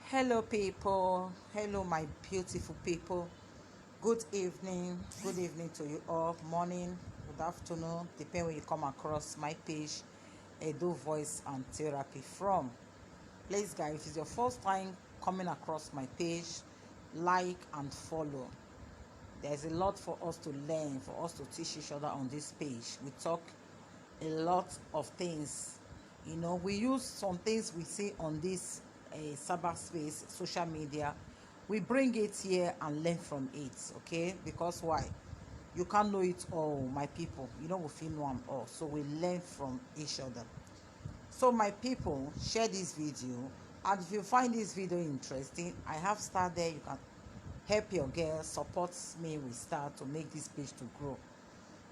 Hello, people. Hello, my beautiful people. Good evening to you all. Morning, good afternoon, depending when you come across my page, Edo Voice and Therapy from. Please, guys, if it's your first time coming across my page, like and follow. There's a lot for us to learn, for us to teach each other on this page. We talk a lot of things. We use some things we see on this cyberspace, social media. We bring it here and learn from it, okay? Because why? You can't know it all, my people. We feel know them all. So we learn from each other. So my people, share this video, and if you find this video interesting, I have star there. You can help your girl, support me with star to make this page to grow.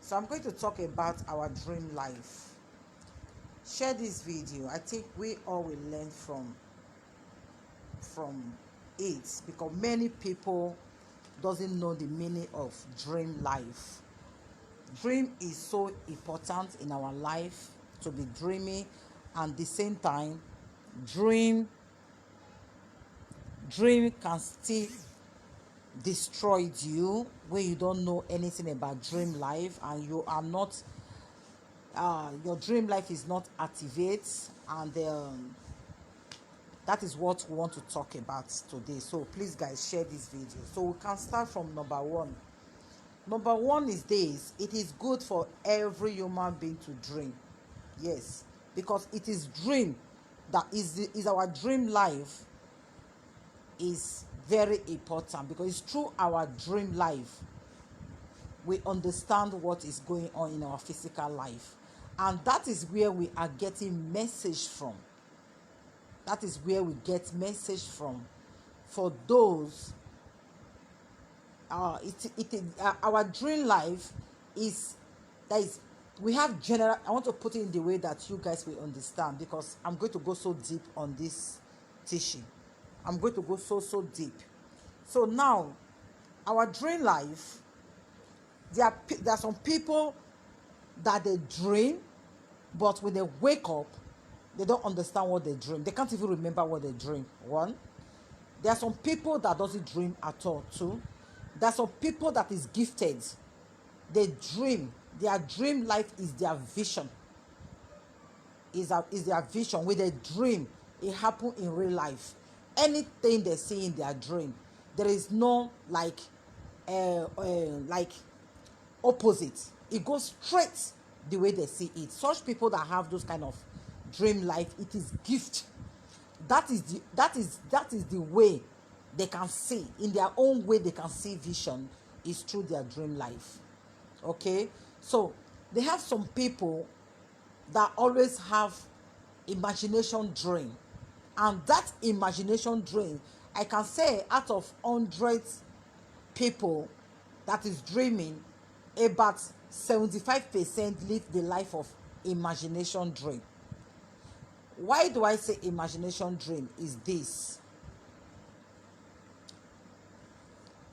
So I'm going to talk about our dream life. Share this video. I think we all will learn from it, because many people doesn't know the meaning of dream life. Dream is so important in our life, to be dreaming, and at the same time dream can still destroy you when you don't know anything about dream life, and you are not your dream life is not activate, and that is what we want to talk about today. So please, guys, share this video. So we can start from number one. Number one is this: it is good for every human being to dream. Yes, because it is dream that is our dream life is very important, because it's through our dream life we understand what is going on in our physical life, and that is where we are getting message from. That is where we get message from. For those our dream life is we have general. I want to put it in the way that you guys will understand, because I'm going to go so deep on this teaching. I'm going to go so deep. So now, our dream life, there are some people that they dream, but when they wake up, they don't understand what they dream. They can't even remember what they dream. One, there are some people that doesn't dream at all. Two, there are some people that is gifted. They dream. Their dream life is their vision. Is their vision. When they dream, it happen in real life. Anything they see in their dream, there is no like opposite. It goes straight the way they see it. Such people that have those kind of dream life, it is gift. That is the way they can see, in their own way they can see vision, is through their dream life. Okay, so they have some people that always have imagination dream, and that imagination dream, I can say out of 100 people that is dreaming, about 75% live the life of imagination dream. Why do I say imagination dream? Is this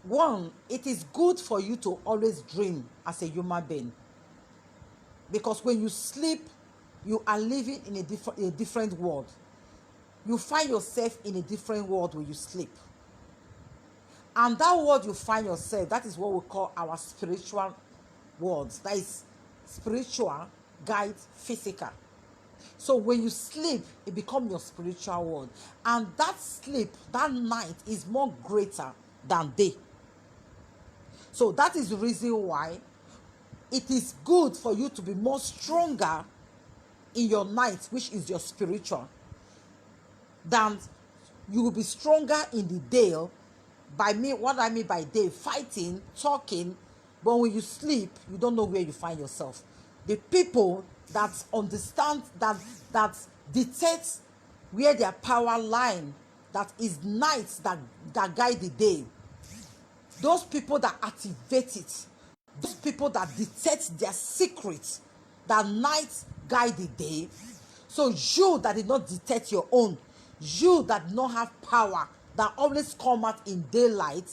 one, it is good for you to always dream as a human being, because when you sleep, you are living in a different world. You find yourself in a different world when you sleep, and that world you find yourself, that is what we call our spiritual worlds. That is spiritual guide physical. So when you sleep, it becomes your spiritual world, and that sleep, that night, is more greater than day. So that is the reason why it is good for you to be more stronger in your night, which is your spiritual, than you will be stronger in the day. What I mean by day, fighting, talking, but when you sleep, you don't know where you find yourself. The people that understand, that detect where their power line, that is nights that guide the day. Those people that activate it, those people that detect their secrets, that nights guide the day. So you that did not detect your own, you that do not have power, that always come out in daylight,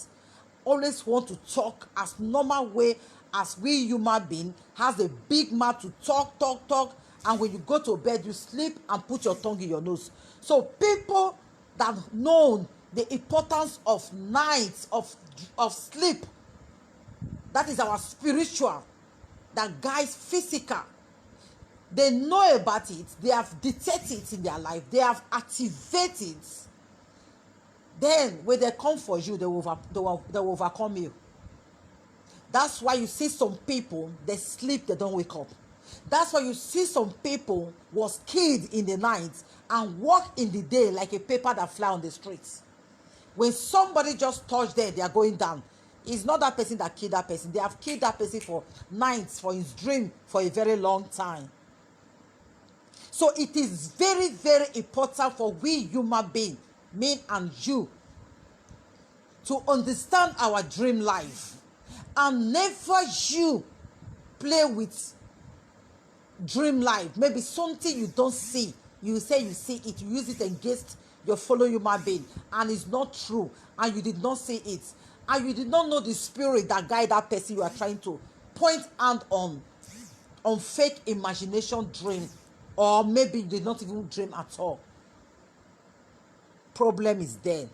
always want to talk as normal way as we human being, has a big mouth to talk, and when you go to bed, you sleep and put your tongue in your nose. So people that known the importance of nights of sleep. That is our spiritual, that guys physical. They know about it. They have detected it in their life. They have activated. Then when they come for you, they will overcome you. That's why you see some people, they sleep, they don't wake up. That's why you see some people was killed in the night and walk in the day like a paper that fly on the streets. When somebody just touch them, they are going down. It's not that person that killed that person. They have killed that person for nights, for his dream, for a very long time. So it is very, very important for we human beings, me and you, to understand our dream life. And never you play with dream life. Maybe something you don't see, you say you see it, you use it against your fellow human being, and it's not true, and you did not see it, and you did not know the spirit that guide that person you are trying to point hand on fake imagination dream, or maybe you did not even dream at all. Problem is there.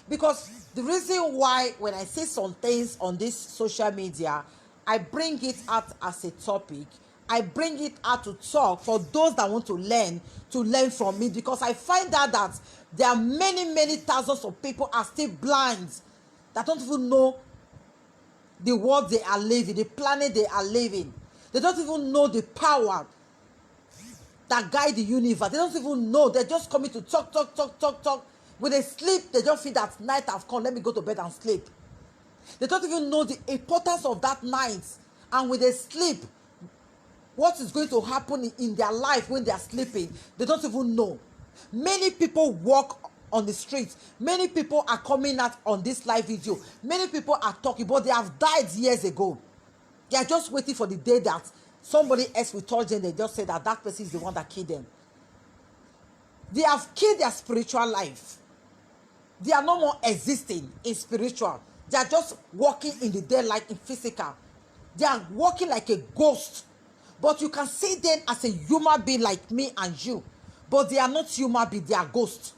Because the reason why when I say some things on this social media, I bring it out as a topic, I bring it out to talk for those that want to learn from me, because I find out that there are many thousands of people are still blind, that don't even know the world they are living, the planet they are living. They don't even know the power that guide the universe. They don't even know. They're just coming to talk. When they sleep, they just feel that night have come, let me go to bed and sleep. They don't even know the importance of that night. And when they sleep, what is going to happen in their life when they are sleeping, they don't even know. Many people walk on the streets. Many people are coming out on this live video. Many people are talking, but they have died years ago. They are just waiting for the day that somebody else will touch them. They just say that that person is the one that killed them. They have killed their spiritual life. They are no more existing in spiritual. They are just walking in the daylight in physical. They are walking like a ghost. But you can see them as a human being like me and you. But they are not human beings, they are ghosts.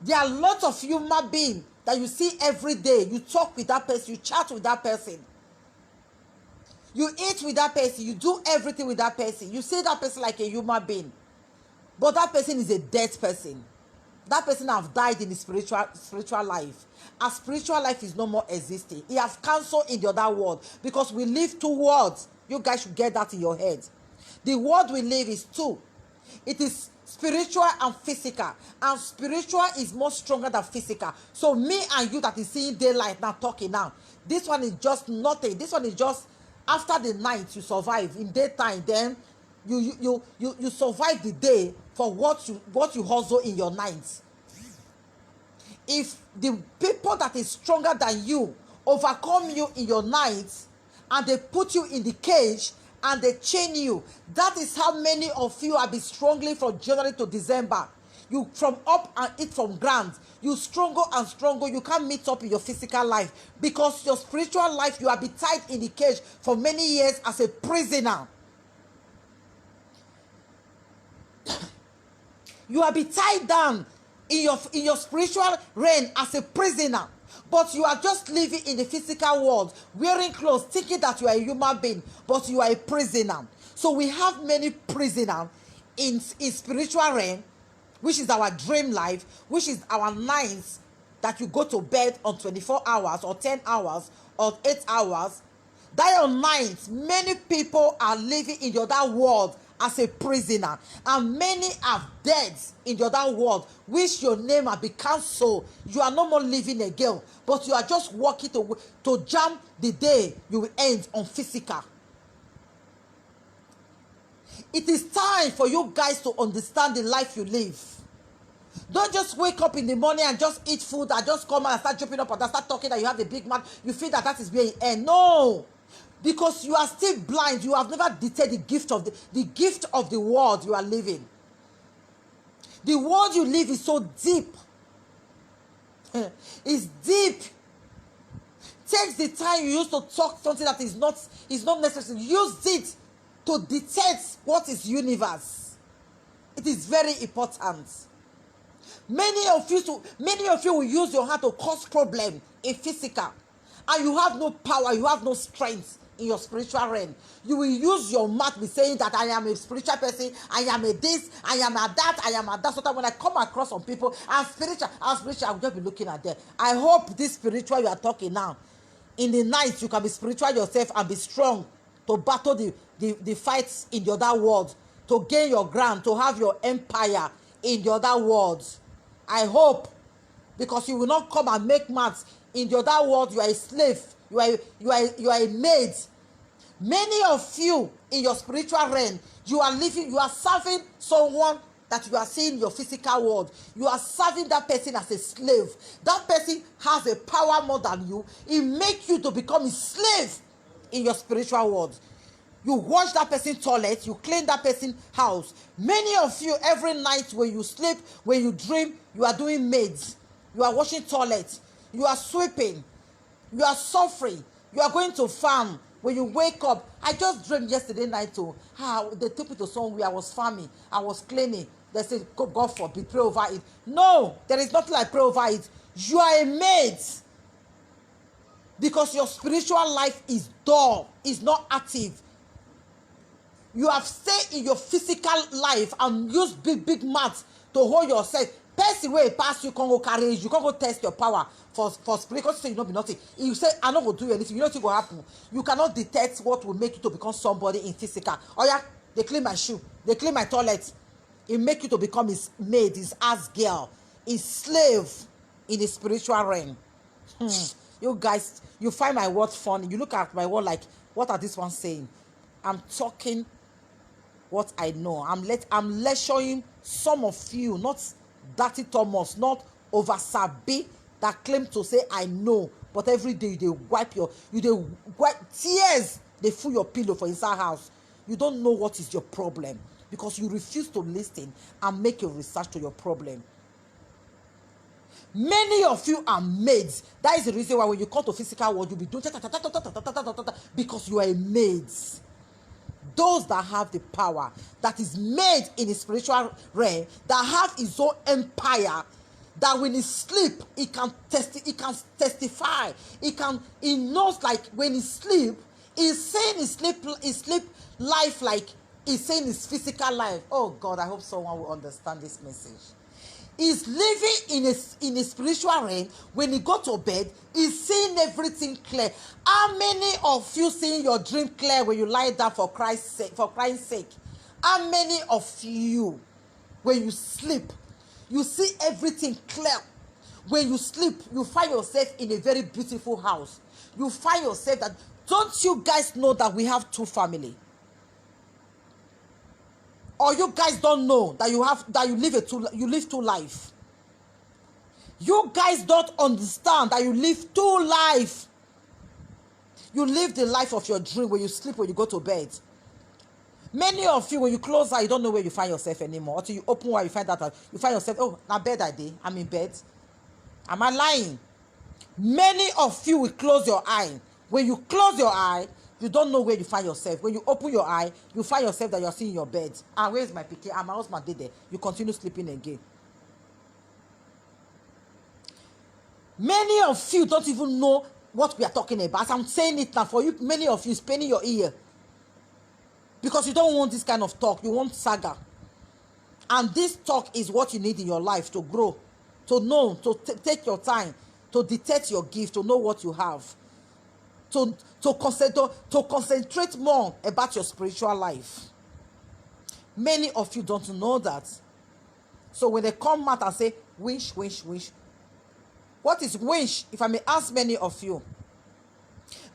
There are lots of human beings that you see every day. You talk with that person, you chat with that person. You eat with that person, you do everything with that person. You see that person like a human being. But that person is a dead person. That person have died in the spiritual life. Our spiritual life is no more existing. He have canceled in the other world, because we live two worlds. You guys should get that in your head. The world we live is two. It is spiritual and physical, and spiritual is more stronger than physical. So me and you that is seeing daylight now, talking now, this one is just nothing. This one is just after the night you survive. In daytime, then you survive the day for what you hustle in your night. If the people that is stronger than you overcome you in your night, and they put you in the cage and they chain you, that is how many of you have been struggling from January to December. You from up and eat from ground, you stronger and stronger. You can't meet up in your physical life, because your spiritual life, you have been tied in the cage for many years as a prisoner. You have been tied down in your spiritual reign as a prisoner, but you are just living in the physical world, wearing clothes, thinking that you are a human being, but you are a prisoner. So we have many prisoners in spiritual realm, which is our dream life, which is our nights that you go to bed on 24 hours or 10 hours or 8 hours. That night, many people are living in the other world as a prisoner, and many are dead in the other world, which your name has been cancelled. You are no more living again, but you are just walking to jam the day you will end on physical. It is time for you guys to understand the life you live. Don't just wake up in the morning and just eat food and just come out and start jumping up and start talking that you have a big mouth. You feel that is where you end. No. Because you are still blind. You have never detected the gift of the world you are living. The world you live is so deep. It's deep. Take the time you used to talk something that is not necessary. Use it to detect what is universe. It is very important. Many of you will use your hand to cause problem in physical, and you have no power, you have no strength in your spiritual realm. You will use your mouth be saying that I am a spiritual person, I am a this, I am a that, I am a that. So that when I come across some people, I'm spiritual, I'll just be looking at them. I hope this spiritual you are talking now, in the night you can be spiritual yourself and be strong to battle the fights in the other world, to gain your ground, to have your empire in the other world. I hope, because you will not come and make maths in the other world. You are a slave, you are a maid. Many of you in your spiritual realm, you are serving someone that you are seeing in your physical world. You are serving that person as a slave. That person has a power more than you. It makes you to become a slave in your spiritual world. You wash that person's toilet, you clean that person's house. Many of you, every night when you sleep, when you dream, you are doing maids. You are washing toilets. You are sweeping. You are suffering. You are going to farm. When you wake up, I just dreamed yesterday night they took me to somewhere. I was farming. I was cleaning. They said, God forbid, pray over it. No, there is nothing like pray over it. You are a maid. Because your spiritual life is dull, is not active. You have stayed in your physical life and used big mouths to hold yourself. Person wey pass you, can't go carry you can't go test your power for spirit, because you say you no be nothing. You say I no go do anything, you know wetin go happen. You cannot detect what will make you to become somebody in physical. Oya, they clean my shoe, they clean my toilet. It make you to become his maid, his ass girl, his slave in the spiritual realm. You guys, you find my word funny. You look at my word like, what are these ones saying? I'm talking what I know. I'm lecturing some of you, not dirty Thomas, not over sabi that claim to say I know, but every day they wipe tears, they fill your pillow for inside house. You don't know what is your problem because you refuse to listen and make your research to your problem. Many of you are maids. That is the reason why when you come to physical world, you'll be doing because you are a maid. Those that have the power, that is made in the spiritual realm, that have his own empire, that when he sleep, he can testify. He knows, like when he sleep, he's saying his sleep life like he's saying his physical life. Oh God, I hope someone will understand this message. He's living in a spiritual realm. When he go to bed, he's seeing everything clear. How many of you seeing your dream clear when you lie down for Christ's sake, for Christ's sake? How many of you, when you sleep, you see everything clear? When you sleep, you find yourself in a very beautiful house. You find yourself that, don't you guys know that we have two families? Or you guys don't know that you live two life. You guys don't understand that you live two life. You live the life of your dream when you sleep, when you go to bed. Many of you, when you close eye, you don't know where you find yourself anymore. Until you open eye, you find yourself, oh, now bed I did. I'm in bed. Am I lying? Many of you will close your eye. When you close your eye, you don't know where you find yourself. When you open your eye, you find yourself that you're seeing your bed. And where's my pikin? And my husband did there. You continue sleeping again. Many of you don't even know what we are talking about. I'm saying it now for you. Many of you is paining your ear. Because you don't want this kind of talk. You want saga. And this talk is what you need in your life to grow. To know, to take your time. To detect your gift. To know what you have. To concentrate more about your spiritual life. Many of you don't know that. So when they come out and say, wish. What is wish? If I may ask many of you.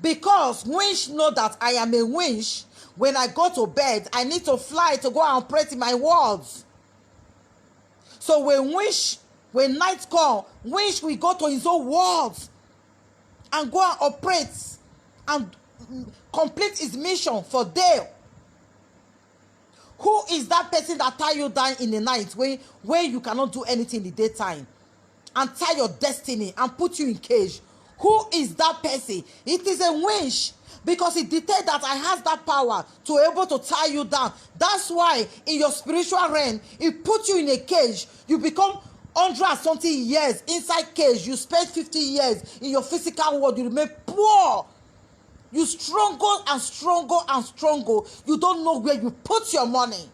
Because wish know that I am a wish. When I go to bed, I need to fly to go and operate in my worlds. So when night come, wish we go to his own worlds and go and operate and complete his mission for day. Who is that person that tie you down in the night where you cannot do anything in the daytime and tie your destiny and put you in cage? Who is that person? It is a wish, because it dictates that I have that power to able to tie you down. That's why in your spiritual realm, it puts you in a cage. You become 100 and something years inside cage. You spend 50 years in your physical world. You remain poor. You struggle and struggle and struggle. You don't know where you put your money.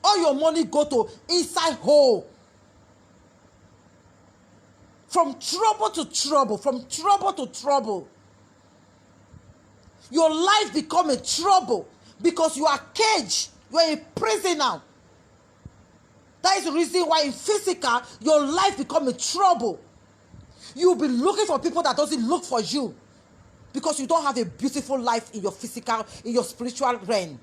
All your money go to inside hole. From trouble to trouble, from trouble to trouble. Your life become a trouble because you are caged. You are a prisoner. That is the reason why in physical, your life become a trouble. You'll be looking for people that doesn't look for you because you don't have a beautiful life in your physical, in your spiritual realm.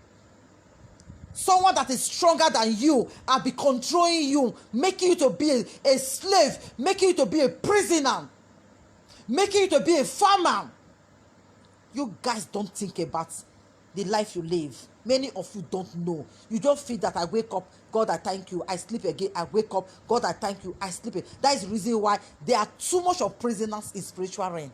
Someone that is stronger than you and be controlling you, making you to be a slave, making you to be a prisoner, making you to be a farmer. You guys don't think about the life you live. Many of you don't know. You just feel that I wake up, God, I thank you. I sleep again. I wake up, God, I thank you. I sleep again. That is the reason why there are too much of prisoners in spiritual realm.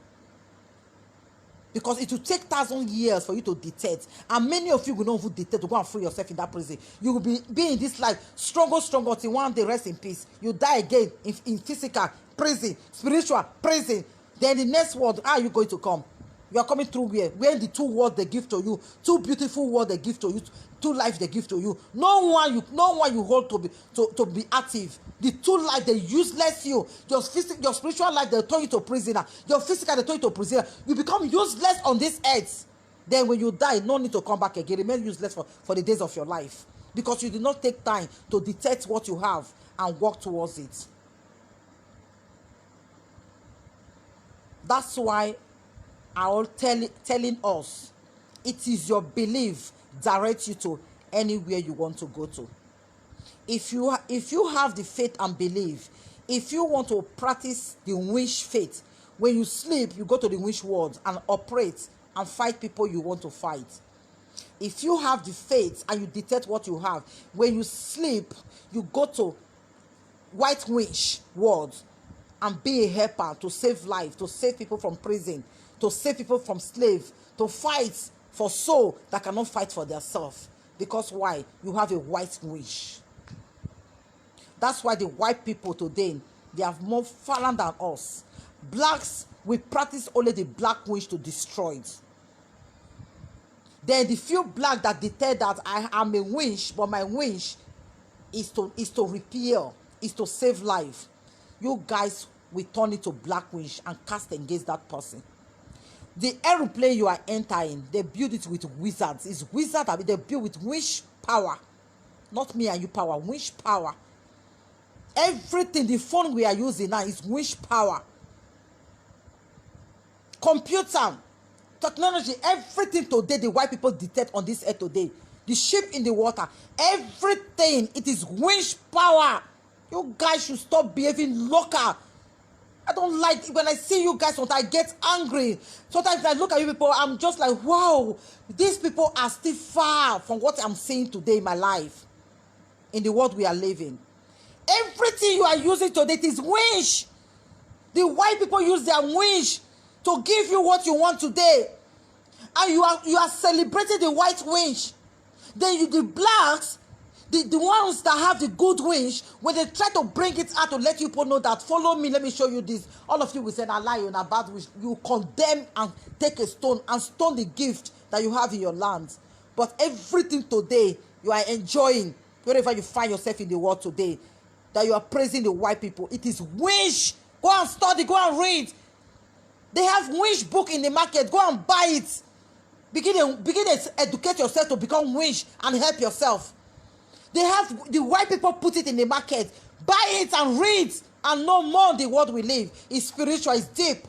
Because it will take 1,000 years for you to detect. And many of you will not even detect to go and free yourself in that prison. You will be in this life, struggle till one day rest in peace. You die again in physical, prison, spiritual, prison. Then the next world, how are you going to come? You are coming through where? Where the 2 words they give to you, 2 beautiful words they give to you, 2 lives they give to you. No one you hold to be active. The 2 lives they useless you. Your spiritual life they turn you to prisoner. Your physical they turn you to prisoner. You become useless on this earth. Then when you die, no need to come back again. Remain useless for the days of your life because you did not take time to detect what you have and work towards it. That's why I'm telling us, it is your belief direct you to anywhere you want to go to. If you have the faith and belief, if you want to practice the wish faith, when you sleep, you go to the wish world and operate and fight people you want to fight. If you have the faith and you detect what you have, when you sleep, you go to white wish world and be a helper to save life, to save people from prison, to save people from slave, to fight for soul that cannot fight for themselves. Because why? You have a white wish. That's why the white people today, they have more fallen than us. Blacks, we practice only the black wish to destroy it. Then the few black that detect that I am a wish, but my wish is to repair, is to save life. You guys will turn it to black wish and cast against that person. The aeroplane you are entering, they build it with wizards. It's wizards that they build with wish power. Not me and you power, wish power. Everything, the phone we are using now is wish power. Computer, technology, everything today, the white people detect on this earth today. The ship in the water, everything, it is wish power. You guys should stop behaving local. I don't like when I see you guys, sometimes I get angry. Sometimes when I look at you people, I'm just like, wow, these people are still far from what I'm seeing today in my life, in the world we are living. Everything you are using today, it is wish. The white people use their wish to give you what you want today. And you are celebrating the white wish. Then the blacks, the ones that have the good wish, when they try to bring it out to let you people know that, follow me, let me show you this. All of you will say, I lie, you're not bad wish. You condemn and take a stone and stone the gift that you have in your land. But everything today, you are enjoying, wherever you find yourself in the world today, that you are praising the white people. It is wish. Go and study, go and read. They have wish book in the market. Go and buy it. Begin to educate yourself to become wish and help yourself. They have the white people put it in the market. Buy it and read and know more the world we live. It's spiritual, it's deep.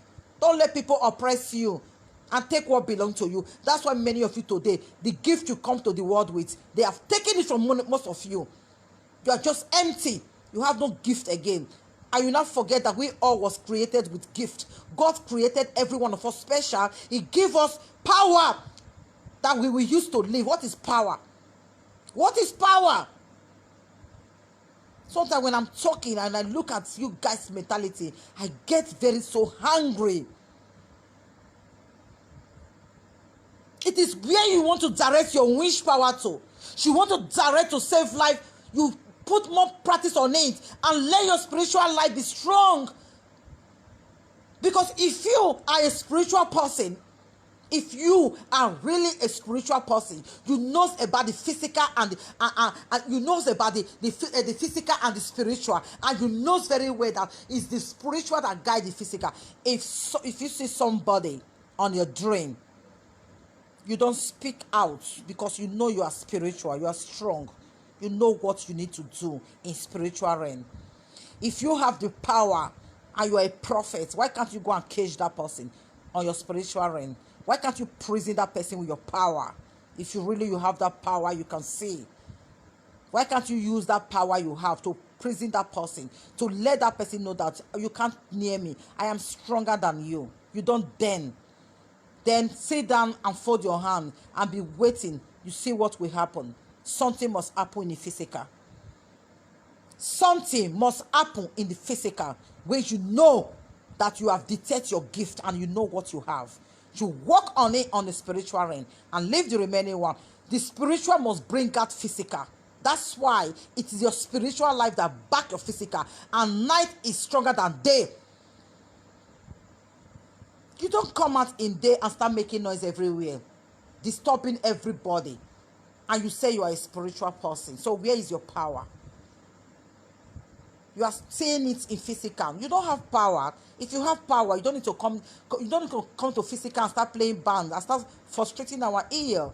Don't let people oppress you and take what belongs to you. That's why many of you today, the gift you come to the world with, they have taken it from most of you. You are just empty. You have no gift again. And you not forget that we all was created with gift. God created every one of us special. He gave us power that we will use to live. What is power? What is power? Sometimes when I'm talking and I look at you guys' mentality, I get very so hungry. It is where you want to direct your wish power to. You want to direct to save life. You Put more practice on it and let your spiritual life be strong. Because if you are a spiritual person, if you are really a spiritual person, you know about the physical and you know about the physical and the spiritual, and you know very well that it's the spiritual that guides the physical. If you see somebody on your dream, you don't speak out because you know you are spiritual, you are strong, you know what you need to do in spiritual realm. If you have the power and you are a prophet, why can't you go and cage that person on your spiritual realm? Why can't you prison that person with your power? If you have that power, you can see. Why can't you use that power you have to prison that person, to let that person know that you can't near me, I am stronger than you? You don't then sit down and fold your hand and be waiting. You see what will happen. Something must happen in the physical. Something must happen in the physical where you know that you have detected your gift and you know what you have. You work on it on the spiritual realm and leave the remaining one. The spiritual must bring out physical. That's why it is your spiritual life that back your physical, and night is stronger than day. You don't come out in day and start making noise everywhere, disturbing everybody, and you say you are a spiritual person. So where is your power? You are seeing it in physical. You don't have power. If you have power, you don't need to come. You don't need to come to physical and start playing band and start frustrating our ear.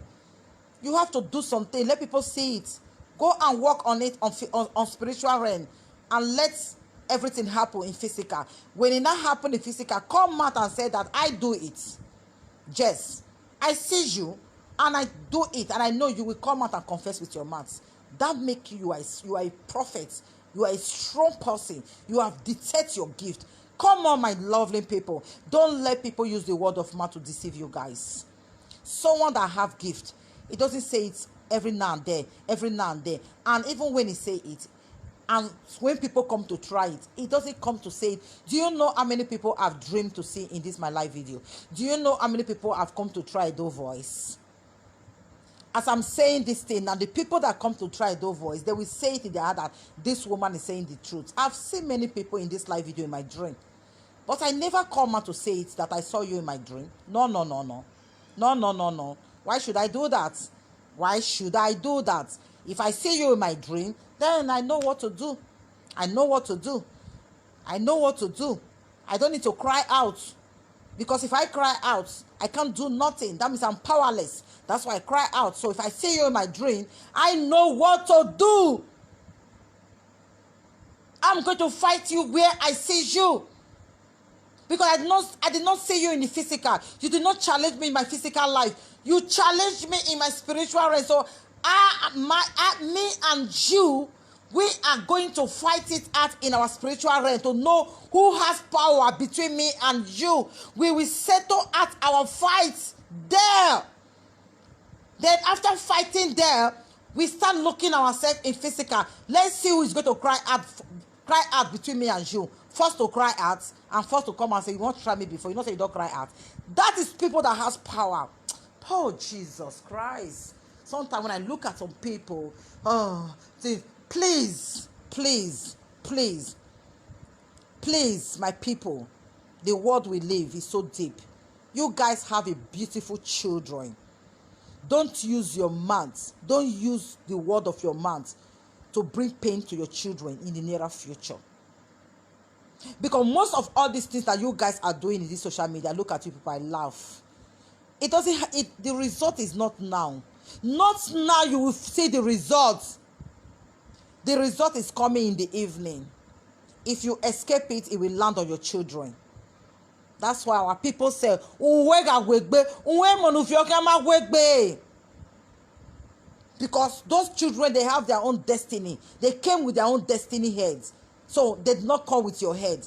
You have to do something. Let people see it. Go and work on it on spiritual realm, and let everything happen in physical. When it not happen in physical, come out and say that I do it. Yes, I see you and I do it, and I know you will come out and confess with your mouth. That make you are a prophet. You are a strong person. You have detected your gift. Come on, my lovely people. Don't let people use the word of mouth to deceive you guys. Someone that have gift, it doesn't say it every now and then, every now and then. And even when he say it, and when people come to try it, it doesn't come to say it. Do you know how many people have dreamed to see in this my live video? Do you know how many people have come to try Edo voice? As I'm saying this thing, and the people that come to try Edo voice, they will say it in their heart that this woman is saying the truth. I've seen many people in this live video in my dream, but I never come out to say it that I saw you in my dream. No, no, no, no. No, no, no, no. Why should I do that? Why should I do that? If I see you in my dream, then I know what to do. I know what to do. I know what to do. I don't need to cry out. Because if I cry out, I can't do nothing. That means I'm powerless. That's why I cry out. So if I see you in my dream, I know what to do. I'm going to fight you where I see you. Because I did not see you in the physical. You did not challenge me in my physical life. You challenged me in my spiritual realm. So me and you, we are going to fight it out in our spiritual realm to know who has power between me and you. We will settle out our fights there. Then after fighting there, we start looking ourselves in physical. Let's see who is going to cry out between me and you. First to cry out, and first to come and say, you won't try me before. You know, say you don't cry out. That is people that has power. Oh, Jesus Christ. Sometimes when I look at some people, please, my people, the world we live is so deep. You guys have a beautiful children. Don't use your mouth. Don't use the word of your mouth to bring pain to your children in the nearer future. Because most of all these things that you guys are doing in this social media, look at you people, I laugh. The result is not now. Not now you will see the result. The result is coming in the evening. If you escape it, it will land on your children. That's why our people say, because those children, they have their own destiny. They came with their own destiny heads. So they did not come with your head.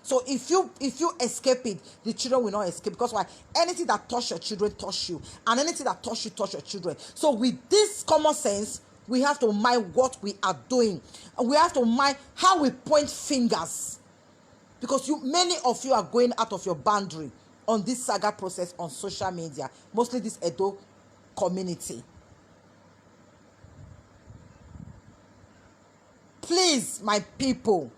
So if you escape it, the children will not escape. Because why? Anything that touch your children touch you, and anything that touch you touch your children. So with this common sense, we have to mind what we are doing, and we have to mind how we point fingers. Because many of you are going out of your boundary on this saga process on social media, mostly this Edo community. please, my people,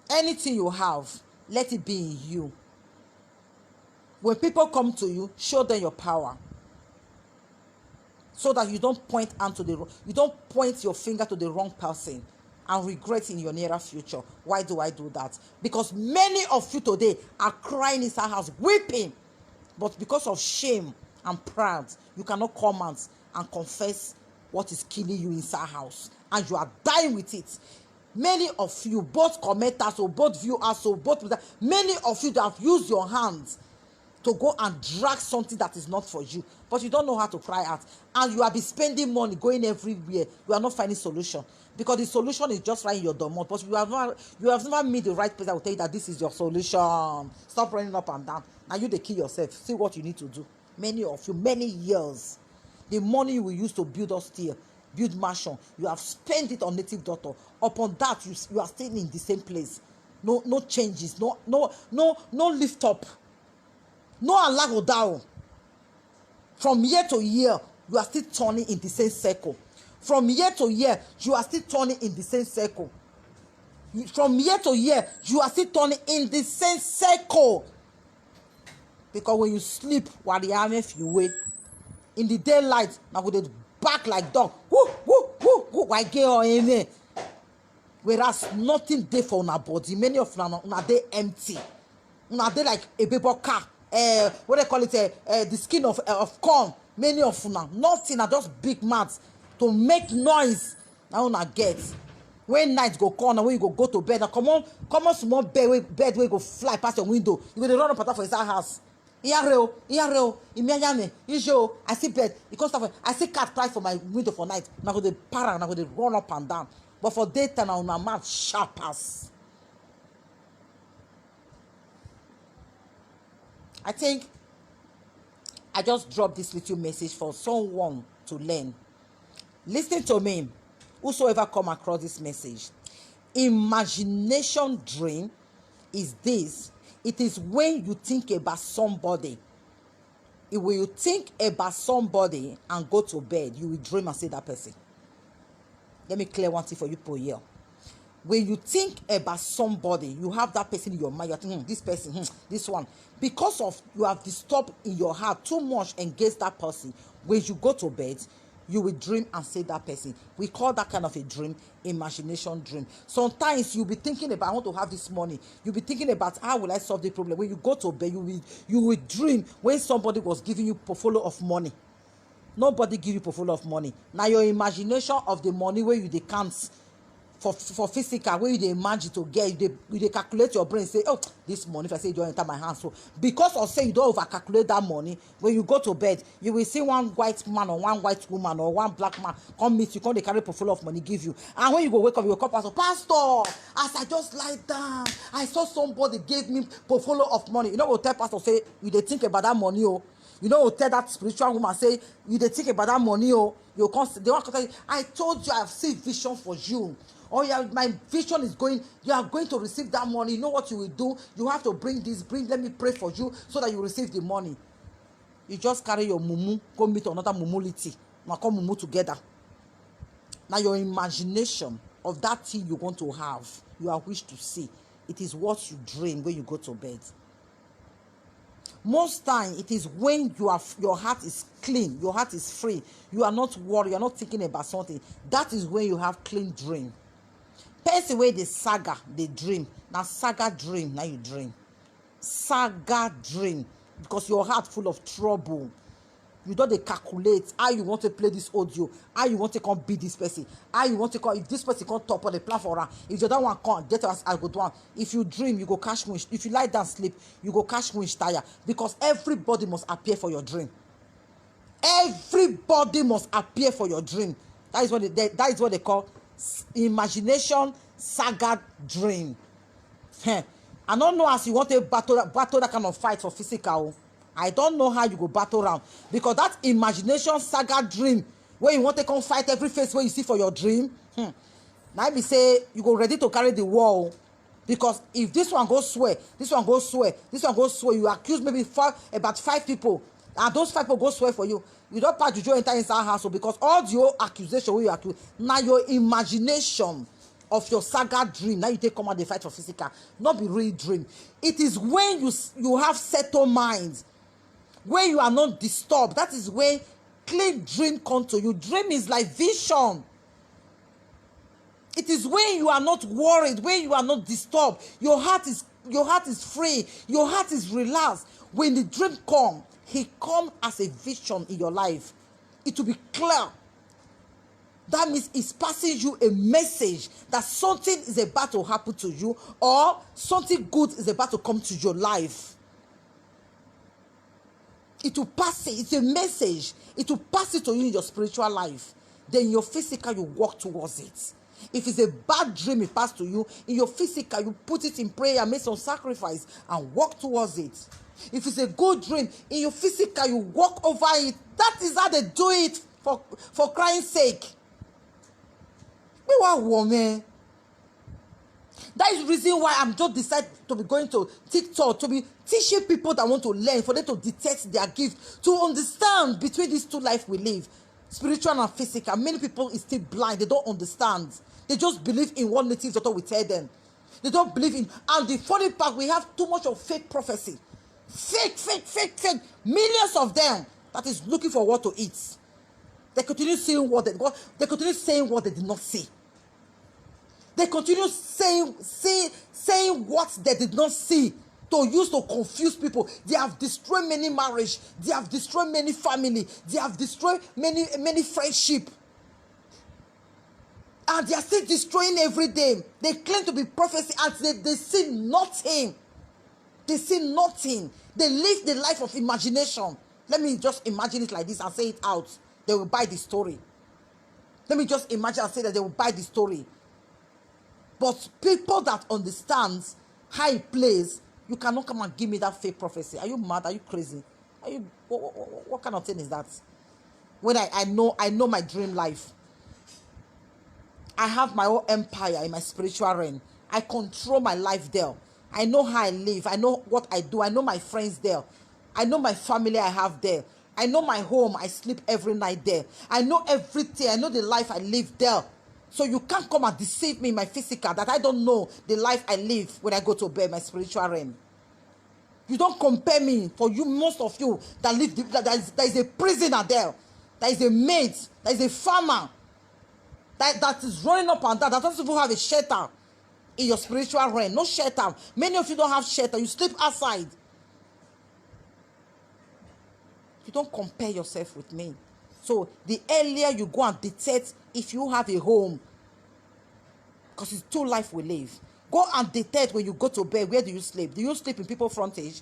anything you have, let it be in you. When people come to you, show them your power, so that you don't point your finger to the wrong person and regret in your nearer future. Why do I do that? Because many of you today are crying inside house, weeping, but because of shame and pride, you cannot come out and confess what is killing you inside house, and you are dying with it. Many of you, both commenters or both viewers or both, many of you that have used your hands to go and drag something that is not for you, but you don't know how to cry out, and you have been spending money going everywhere. You are not finding solution, because the solution is just right in your domot, but you have never met the right person that will tell you that this is your solution. Stop running up and down. Now you dey kill yourself. See what you need to do. Many of you, many years, the money you will use to build us here, build mansion, you have spent it on native doctor. Upon that, you are staying in the same place. No changes, no lift up, no alago down. From year to year, you are still turning in the same circle. From year to year, you are still turning in the same circle. From year to year, you are still turning in the same circle. Because when you sleep, while the army you wait in the daylight, now with the back like dog, woo woo woo woo, why get on in? Whereas nothing there for our body. Many of them are they empty. Now they like a paper car. What they call it? The skin of corn. Many of them nothing. Are just big mouths to make noise. Now una get. When night go come, and when you go to bed, now come on, small bed where you go fly past your window. You go run up for inside house. Iyareo, Imiayame, Ijo, I see bed. It comes stuff. I see cat cry for my window for night. Now go the para, now go the run up and down. But for daytime, now my mouth sharp as. I think I just dropped this little message for someone to learn. Listen to me, whosoever come across this message. Imagination dream is this. It is when you think about somebody. When you think about somebody and go to bed, you will dream and see that person. Let me clear one thing for you per year. When you think about somebody, you have that person in your mind. You're thinking, this person, this one. Because of you have disturbed in your heart too much against that person, when you go to bed, you will dream and see that person. We call that kind of a dream imagination dream. Sometimes you'll be thinking about, I want to have this money. You'll be thinking about, how will I solve the problem? When you go to bed, you will dream when somebody was giving you portfolio of money. Nobody give you portfolio of money. Now your imagination of the money where you dey count for physical, where you dey imagine to get, you dey calculate your brain, say, oh, this money, if I say it don't enter my hand. So because of say you don't over calculate that money, when you go to bed, you will see one white man or one white woman or one black man come meet you, come they carry portfolio of money give you. And when you go wake up, you will come, pastor, as I just lie down, I saw somebody gave me portfolio of money. You know what tell pastor, say, you dey think about that money, oh. You know, tell that spiritual woman, say, you dey think about that money, oh. You they want to tell you, I told you I have seen vision for you. Oh yeah, my vision is going, you are going to receive that money. You know what you will do? You have to bring, let me pray for you so that you receive the money. You just carry your mumu, go meet another mumulity. Now come mumu together. Now your imagination of that thing you want to have, you are wish to see. It is what you dream when you go to bed. Most time it is when your heart is clean, your heart is free, you are not worried, you are not thinking about something. That is when you have clean dream. Person wey the saga, they dream. Now saga dream, now you dream. Saga dream. Because your heart full of trouble. You don't dey calculate how you want to play this audio, how you want to come beat this person, how you want to come, if this person come top on the plan for her, if the other one come, get us, I go down. If you dream, you go catch winch. If you lie down sleep, you go catch winch tire. Because everybody must appear for your dream. Everybody must appear for your dream. That is what they call imagination saga dream. I don't know as you want to battle that kind of fight for physical. I don't know how you go battle around, because that imagination saga dream where you want to come fight every face where you see for your dream. Now me say you go ready to carry the wall, because if this one goes swear, this one goes swear, this one goes swear, you accuse maybe about 5 people, and those 5 people go swear for you. You don't pass juju enter inside house because all the whole accusation wey you accuse na your imagination of your saga dream. Now you take come out dey fight for physical, not be real dream. It is when you have settled mind, when you are not disturbed. That is when clean dream come to you. Dream is like vision. It is when you are not worried, when you are not disturbed. Your heart is free. Your heart is relaxed. When the dream come, he come as a vision in your life. It will be clear. That means it's passing you a message that something is about to happen to you, or something good is about to come to your life. It will pass it. It's a message. It will pass it to you in your spiritual life. Then in your physical, you walk towards it. If it's a bad dream it passed to you, in your physical, you put it in prayer, make some sacrifice, and walk towards it. If it's a good dream, in your physical, you walk over it. That is how they do it, for crying sake. We want woman. That is the reason why I'm just decided to be going to TikTok, to be teaching people that want to learn, for them to detect their gift, to understand between these two lives we live, spiritual and physical. Many people is still blind. They don't understand. They just believe in what native doctor will tell them. They don't believe in. And the funny part, we have too much of fake prophecy. Fake. Millions of them that is looking for what to eat. They continue saying what they continue saying what they did not see. They continue saying what they did not see, to use to confuse people. They have destroyed many marriage. They have destroyed many family. They have destroyed many friendship. And they are still destroying every day. They claim to be prophecy and they see nothing. They see nothing. They live the life of imagination. Let me just imagine it like this and say it out. They will buy the story. Let me just imagine and say that they will buy the story. But people that understand how it plays, you cannot come and give me that fake prophecy. Are you mad? Are you crazy? Are you what kind of thing is that? When I know my dream life. I have my own empire in my spiritual realm. I control my life there. I know how I live. I know what I do. I know my friends there. I know my family I have there. I know my home. I sleep every night there. I know everything. I know the life I live there. So you can't come and deceive me in my physical that I don't know the life I live when I go to bed, my spiritual realm. You don't compare me. For you, most of you that live, that is a prisoner there. That is a maid. That is a farmer. That is running up and down. That doesn't even have a shelter in your spiritual realm. No shelter. Many of you don't have shelter. You sleep outside. You don't compare yourself with me. So the earlier you go and detect if you have a home, because it's two life we live. Go and detect when you go to bed, where do you sleep? Do you sleep in people's frontage?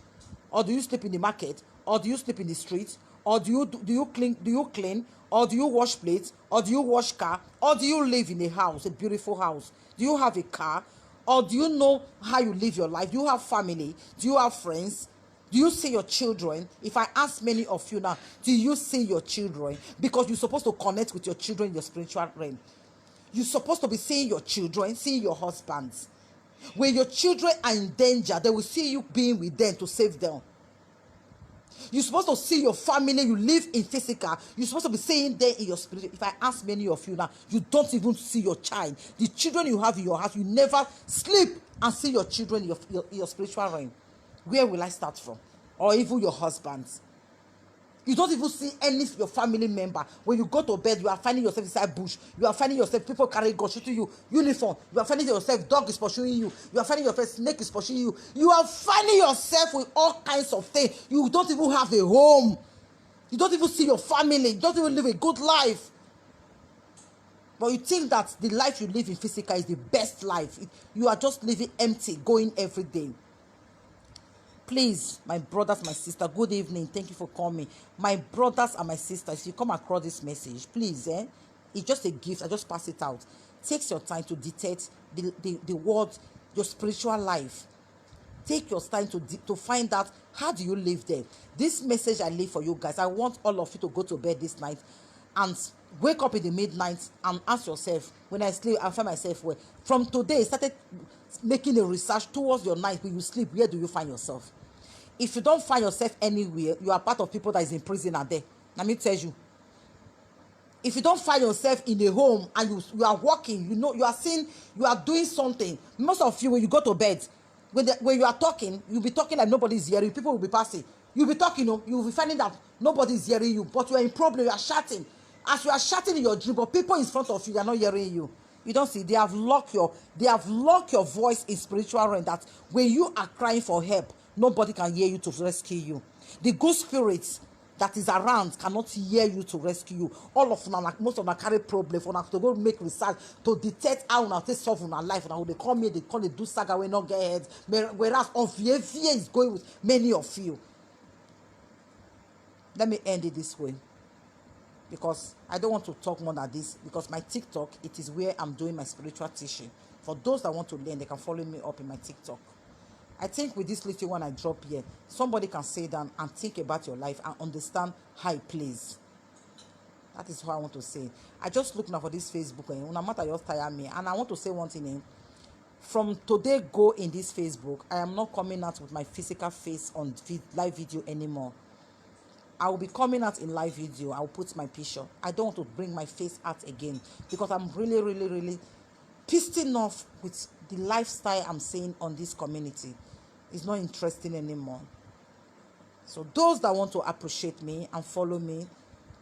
Or do you sleep in the market? Or do you sleep in the street? Or do you clean? Or do you wash plates? Or do you wash car? Or do you live in a house, a beautiful house? Do you have a car? Or do you know how you live your life? Do you have family? Do you have friends? Do you see your children? If I ask many of you now, do you see your children? Because you're supposed to connect with your children in your spiritual realm. You're supposed to be seeing your children, seeing your husbands. When your children are in danger, they will see you being with them to save them. You're supposed to see your family. You live in physical. You're supposed to be seeing them in your spirit. If I ask many of you now, you don't even see your child. The children you have in your house, you never sleep and see your children in your spiritual realm. Where will I start from? Or even your husbands. You don't even see any of your family member. When you go to bed, you are finding yourself inside bush. You are finding yourself, people carrying gun, shooting you, uniform. You are finding yourself, dog is pursuing you. You are finding yourself, snake is pursuing you. You are finding yourself with all kinds of things. You don't even have a home. You don't even see your family. You don't even live a good life. But you think that the life you live in physical is the best life. You are just living empty, going every day. Please, my brothers, my sister, good evening. Thank you for coming. My brothers and my sisters, if you come across this message, please, it's just a gift. I just pass it out. Take your time to detect the word, your spiritual life. Take your time to find out how do you live there. This message I leave for you guys. I want all of you to go to bed this night and wake up in the midnight and ask yourself, when I sleep, I find myself where? From today, started making a research towards your night. When you sleep, where do you find yourself? If you don't find yourself anywhere, you are part of people that is in prison are there. let me tell you, if you don't find yourself in a home and you are working, you know, you are seeing, you are doing something, most of you, when you go to bed, when you are talking, you'll be talking like nobody's hearing you. People will be passing, you'll be talking, you know, you'll be finding that nobody's hearing you, but you are in problem, you are shouting, as you are shouting in your dream, but people in front of you, they are not hearing you. You don't see, they have locked your voice in spiritual realm, that when you are crying for help, nobody can hear you to rescue you. The good spirits that is around cannot hear you to rescue you. All of them, like most of them, carry problem for now to go make research to detect how una take solve una life. Now they call me, they call it do saga we not get heads. Whereas of fear is going with many of you. Let me end it this way, because I don't want to talk more than this, because my TikTok, it is where I'm doing my spiritual teaching. For those that want to learn, they can follow me up in my TikTok. I think with this little one I drop here, somebody can sit down and think about your life and understand how it plays. That is what I want to say. I just look now for this Facebook, and no matter just tire me. And I want to say one thing. From today go in this Facebook, I am not coming out with my physical face on live video anymore. I will be coming out in live video. I will put my picture. I don't want to bring my face out again, because I'm really, really, really pissed enough with the lifestyle I'm seeing on this community. It's not interesting anymore. So those that want to appreciate me and follow me,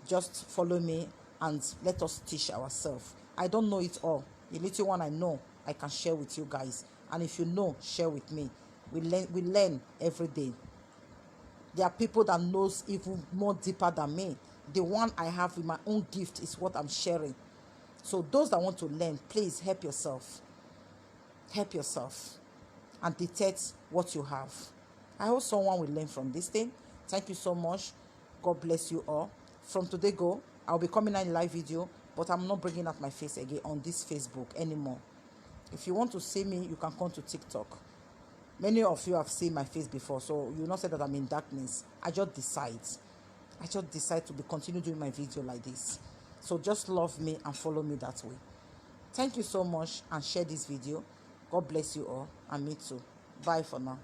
just follow me and let us teach ourselves. I don't know it all. The little one I know, I can share with you guys. And if you know, share with me. We learn every day. There are people that knows even more deeper than me. The one I have with my own gift is what I'm sharing. So those that want to learn, please help yourself. Help yourself and detect what you have. I hope someone will learn from this thing. Thank you so much. God bless you all. From today go, I'll be coming out in live video, but I'm not bringing out my face again on this Facebook anymore. If you want to see me, you can come to TikTok. Many of you have seen my face before, so you will not say that I'm in darkness. I just decide to continue doing my video like this. So just love me and follow me that way. Thank you so much, and share this video. God bless you all, and me too. Bye for now.